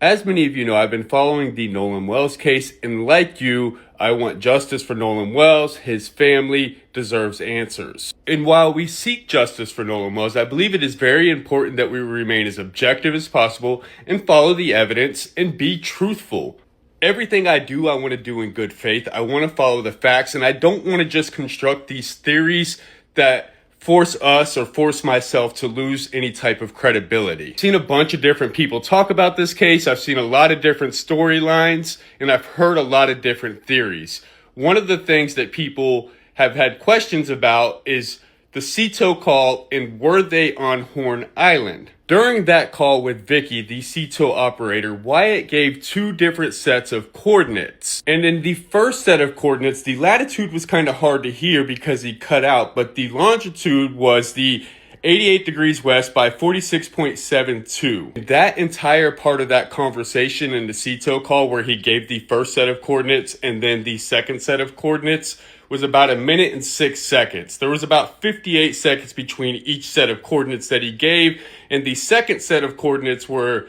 As many of you know, I've been following the Nolan Wells case, and like you, I want justice for Nolan Wells. His family deserves answers. And while we seek justice for Nolan Wells, I believe it is very important that we remain as objective as possible and follow the evidence and be truthful. Everything I do, I want to do in good faith. I want to follow the facts, and I don't want to just construct these theories that force us or force myself to lose any type of credibility. I've seen a bunch of different people talk about this case. I've seen a lot of different storylines, and I've heard a lot of different theories. One of the things that people have had questions about is the CETO call and were they on Horn Island? During that call with Vicky, the CETO operator, Wyatt gave two different sets of coordinates. And in the first set of coordinates, the latitude was kind of hard to hear because he cut out, but the longitude was the 88 degrees west by 46.72. That entire part of that conversation in the CETO call where he gave the first set of coordinates and then the second set of coordinates was about 1 minute and 6 seconds. There was about 58 seconds between each set of coordinates that he gave, and the second set of coordinates were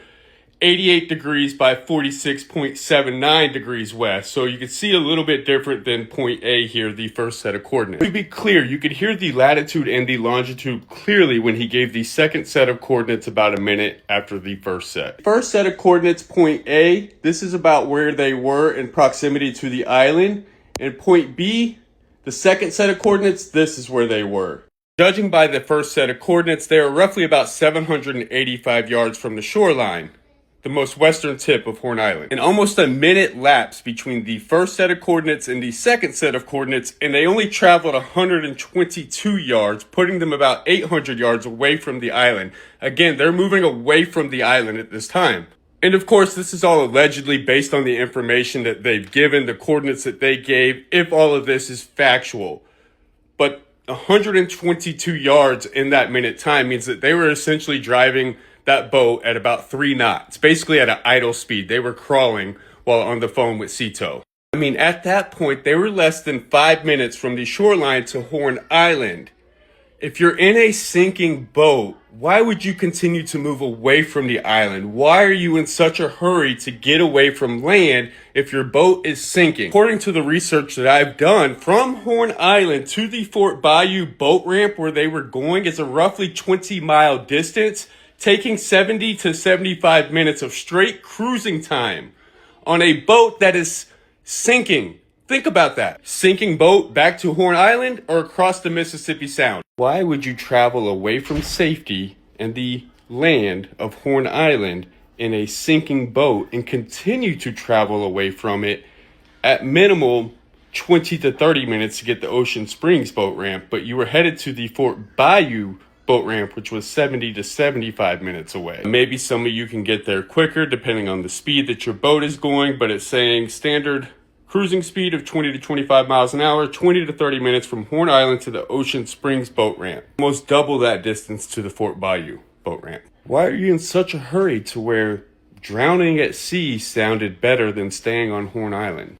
88 degrees by 46.79 degrees west. So you can see a little bit different than point A here, the first set of coordinates. To be clear, you could hear the latitude and the longitude clearly when he gave the second set of coordinates about 1 minute after the first set. First set of coordinates, point A, this is about where they were in proximity to the island. And point B, the second set of coordinates, this is where they were. Judging by the first set of coordinates, they are roughly about 785 yards from the shoreline, the most western tip of Horn Island. And almost a minute lapsed between the first set of coordinates and the second set of coordinates, and they only traveled 122 yards, putting them about 800 yards away from the island. Again, they're moving away from the island at this time. And of course, this is all allegedly based on the information that they've given, the coordinates that they gave, if all of this is factual. But 122 yards in that minute time means that they were essentially driving that boat at about 3 knots, basically at an idle speed. They were crawling while on the phone with CETO. I mean, at that point, they were less than 5 minutes from the shoreline to Horn Island. If you're in a sinking boat, why would you continue to move away from the island? Why are you in such a hurry to get away from land if your boat is sinking? According to the research that I've done, from Horn Island to the Fort Bayou boat ramp where they were going is a roughly 20-mile distance, taking 70 to 75 minutes of straight cruising time on a boat that is sinking. Think about that. Sinking boat back to Horn Island or across the Mississippi Sound. Why would you travel away from safety and the land of Horn Island in a sinking boat and continue to travel away from it at minimal 20 to 30 minutes to get the Ocean Springs boat ramp, but you were headed to the Fort Bayou boat ramp, which was 70 to 75 minutes away. Maybe some of you can get there quicker depending on the speed that your boat is going, but it's saying standard cruising speed of 20 to 25 miles an hour, 20 to 30 minutes from Horn Island to the Ocean Springs boat ramp. Almost double that distance to the Fort Bayou boat ramp. Why are you in such a hurry to where drowning at sea sounded better than staying on Horn Island?